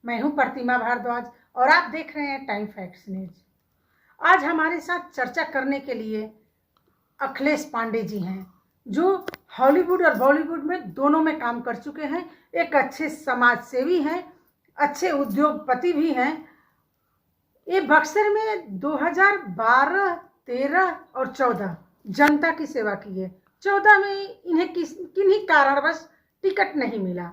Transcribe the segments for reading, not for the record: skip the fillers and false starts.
मैं हूं प्रतिमा भारद्वाज और आप देख रहे हैं टाइम फैक्ट्स न्यूज। आज हमारे साथ चर्चा करने के लिए अखिलेश पांडे जी हैं, जो हॉलीवुड और बॉलीवुड में दोनों में काम कर चुके हैं। एक अच्छे समाज सेवी हैं, अच्छे उद्योगपति भी हैं। ये बक्सर में 2012, 13 और 14 जनता की सेवा की है। 14 में इन्हें किन्हीं कारणवश टिकट नहीं मिला,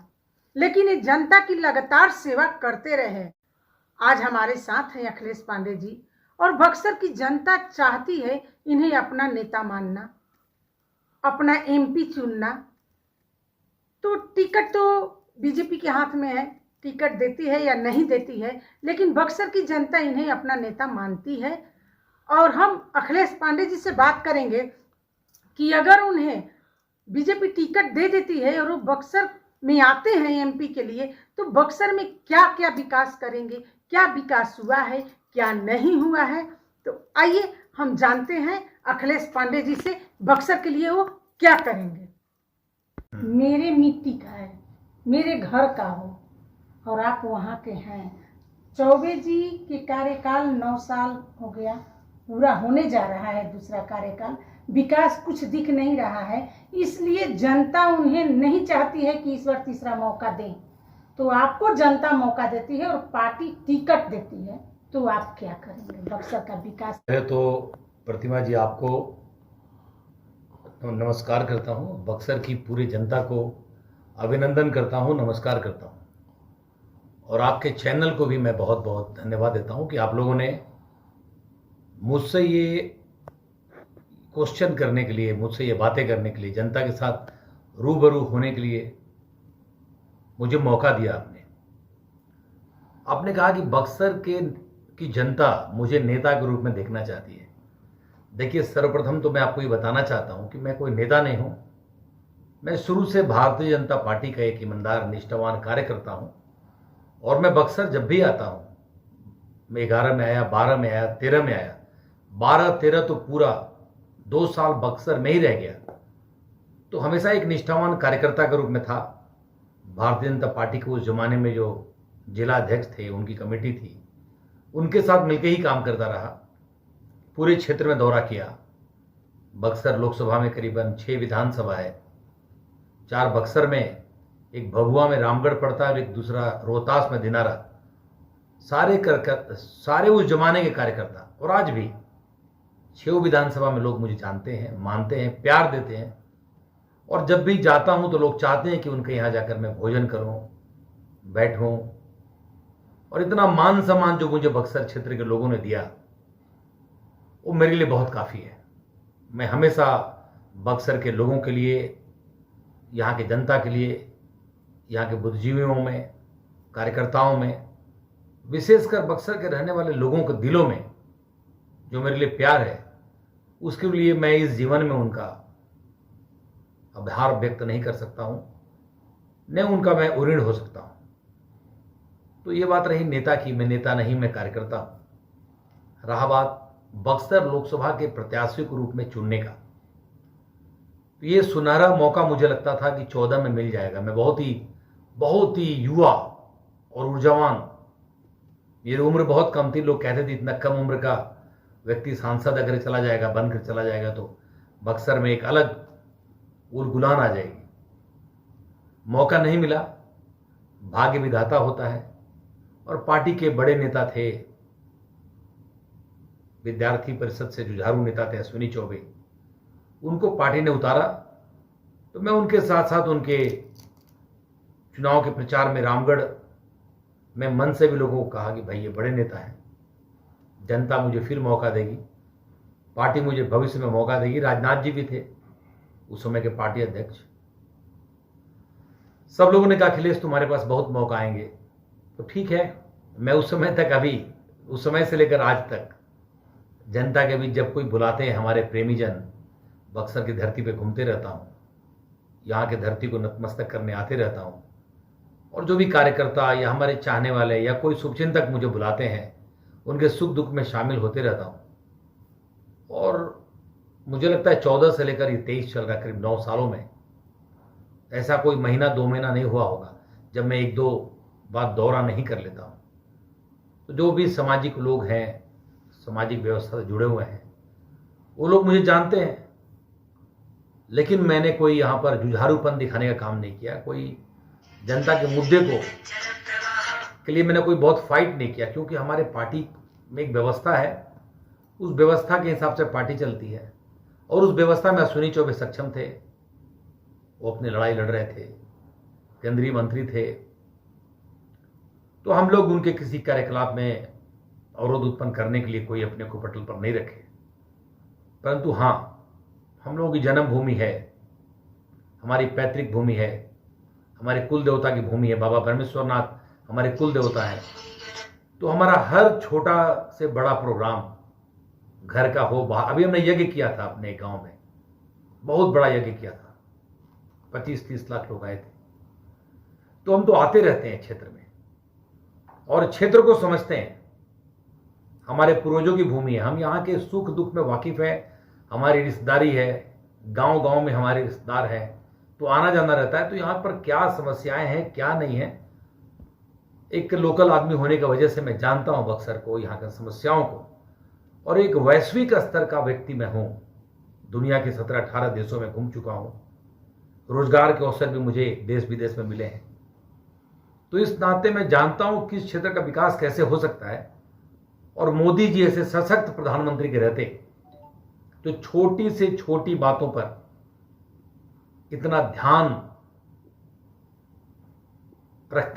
लेकिन ये जनता की लगातार सेवा करते रहे। आज हमारे साथ हैं अखिलेश पांडे जी, और बक्सर की जनता चाहती है इन्हें अपना नेता मानना, अपना एमपी चुनना। तो टिकट तो बीजेपी के हाथ में है, टिकट देती है या नहीं देती है, लेकिन बक्सर की जनता इन्हें अपना नेता मानती है। और हम अखिलेश पांडे जी से बात करेंगे कि अगर उन्हें बीजेपी टिकट दे देती है और वो बक्सर में आते हैं एमपी के लिए, तो बक्सर में क्या क्या विकास करेंगे, क्या विकास हुआ है, क्या नहीं हुआ है। तो आइए हम जानते हैं अखिलेश पांडे जी से बक्सर के लिए वो क्या करेंगे। मेरे मिट्टी का है, मेरे घर का हो और आप वहाँ के हैं। चौबे जी के कार्यकाल 9 साल हो गया, पूरा होने जा रहा है दूसरा कार्यकाल। विकास कुछ दिख नहीं रहा है, इसलिए जनता उन्हें नहीं चाहती है कि इस बार तीसरा मौका दें। तो आपको जनता मौका देती है और पार्टी टिकट देती है, तो आप क्या करेंगे बक्सर का विकास? तो प्रतिमा जी, आपको नमस्कार करता हूँ। बक्सर की पूरी जनता को अभिनंदन करता हूँ, नमस्कार करता हूँ। और आपके चैनल को भी मैं बहुत बहुत धन्यवाद देता हूँ कि आप लोगों ने मुझसे ये क्वेश्चन करने के लिए, मुझसे ये बातें करने के लिए, जनता के साथ रूबरू होने के लिए मुझे मौका दिया। आपने कहा कि बक्सर की जनता मुझे नेता के रूप में देखना चाहती है। देखिए, सर्वप्रथम तो मैं आपको ये बताना चाहता हूं कि मैं कोई नेता नहीं हूं। मैं शुरू से भारतीय जनता पार्टी का एक ईमानदार, निष्ठावान कार्यकर्ता हूं। और मैं बक्सर जब भी आता हूं, मैं 11 में आया, 12 में आया, 13 में आया, 12-13 तो पूरा 2 साल बक्सर में ही रह गया। तो हमेशा एक निष्ठावान कार्यकर्ता के रूप में था। भारतीय जनता पार्टी के उस जमाने में जो जिला अध्यक्ष थे, उनकी कमेटी थी, उनके साथ मिलकर ही काम करता रहा। पूरे क्षेत्र में दौरा किया। बक्सर लोकसभा में करीबन 6 विधानसभा है, 4 बक्सर में, एक भभुआ में रामगढ़ पड़ता है और एक दूसरा रोहतास में दिनारा। सारे उस जमाने के कार्यकर्ता, और आज भी 6 विधानसभा में लोग मुझे जानते हैं, मानते हैं, प्यार देते हैं। और जब भी जाता हूं तो लोग चाहते हैं कि उनके यहां जाकर मैं भोजन करूं, बैठूं। और इतना मान सम्मान जो मुझे बक्सर क्षेत्र के लोगों ने दिया, वो मेरे लिए बहुत काफ़ी है। मैं हमेशा बक्सर के लोगों के लिए, यहाँ की जनता के लिए, यहाँ के बुद्धिजीवियों में, कार्यकर्ताओं में, विशेषकर बक्सर के रहने वाले लोगों के दिलों में जो मेरे लिए प्यार है, उसके लिए मैं इस जीवन में उनका आभार व्यक्त नहीं कर सकता हूँ, न उनका मैं ऋणी हो सकता हूँ। तो ये बात रही नेता की। मैं नेता नहीं, मैं कार्यकर्ता हूँ। रहा बात बक्सर लोकसभा के प्रत्याशी के रूप में चुनने का, तो ये सुनहरा मौका मुझे लगता था कि 14 में मिल जाएगा। मैं बहुत ही युवा और ऊर्जावान, मेरी उम्र बहुत कम थी। लोग कहते थे इतना कम उम्र का व्यक्ति सांसद अगर चला जाएगा, बनकर चला जाएगा, तो बक्सर में एक अलग उलगुलान आ जाएगी। मौका नहीं मिला, भाग्य विधाता होता है। और पार्टी के बड़े नेता थे, विद्यार्थी परिषद से जुझारू नेता थे अश्विनी चौबे, उनको पार्टी ने उतारा। तो मैं उनके साथ साथ उनके चुनाव के प्रचार में रामगढ़ में मन से भी लोगों को कहा कि भाई ये बड़े नेता हैं, जनता मुझे फिर मौका देगी, पार्टी मुझे भविष्य में मौका देगी। राजनाथ जी भी थे उस समय के पार्टी अध्यक्ष। सब लोगों ने कहा अखिलेश तुम्हारे पास बहुत मौका आएंगे। तो ठीक है, मैं उस समय से लेकर आज तक जनता के बीच जब कोई बुलाते हैं, हमारे प्रेमी जन, बक्सर की धरती पे घूमते रहता हूँ, यहाँ की धरती को नतमस्तक करने आते रहता हूँ। और जो भी कार्यकर्ता या हमारे चाहने वाले या कोई शुभचिंतक मुझे बुलाते हैं, उनके सुख दुख में शामिल होते रहता हूँ। और मुझे लगता है 14 से लेकर ये 23 चल रहा है, करीब 9 सालों में ऐसा कोई महीना 2 महीना नहीं हुआ होगा जब मैं 1-2 बात दोहरा नहीं कर लेता हूँ। तो जो भी सामाजिक लोग हैं, सामाजिक व्यवस्था से जुड़े हुए हैं, वो लोग मुझे जानते हैं, लेकिन मैंने कोई यहाँ पर जुझारूपन दिखाने का काम नहीं किया। कोई जनता के मुद्दे के लिए मैंने कोई बहुत फाइट नहीं किया, क्योंकि हमारे पार्टी में एक व्यवस्था है, उस व्यवस्था के हिसाब से पार्टी चलती है, और उस व्यवस्था में अश्विनी चौबे सक्षम थे। वो अपनी लड़ाई लड़ रहे थे, केंद्रीय मंत्री थे, तो हम लोग उनके किसी कार्यकलाप में अवरोध उत्पन्न करने के लिए कोई अपने को पटल पर नहीं रखे। परंतु हाँ, हम लोगों की जन्मभूमि है, हमारी पैतृक भूमि है, हमारे कुल देवता की भूमि है, बाबा परमेश्वरनाथ हमारे कुल देवता है। तो हमारा हर छोटा से बड़ा प्रोग्राम, घर का हो बाहर, अभी हमने यज्ञ किया था अपने गांव में, बहुत बड़ा यज्ञ किया था, 25-30 लाख लोग आए थे। तो हम तो आते रहते हैं क्षेत्र में, और क्षेत्र को समझते हैं, हमारे पूर्वजों की भूमि है, हम यहाँ के सुख दुख में वाकिफ है, हमारी रिश्तेदारी है, गांव गांव में हमारे रिश्तेदार हैं, तो आना जाना रहता है। तो यहाँ पर क्या समस्याएं हैं, क्या नहीं है, एक लोकल आदमी होने की वजह से मैं जानता हूँ बक्सर को, यहाँ की समस्याओं को, और एक वैश्विक स्तर का व्यक्ति मैं हूँ। दुनिया के 17-18 देशों में घूम चुका हूँ, रोजगार के अवसर भी मुझे देश विदेश में मिले हैं। तो इस नाते मैं जानता हूँ किस क्षेत्र का विकास कैसे हो सकता है। और मोदी जी ऐसे सशक्त प्रधानमंत्री के रहते, तो छोटी से छोटी बातों पर इतना ध्यान रखते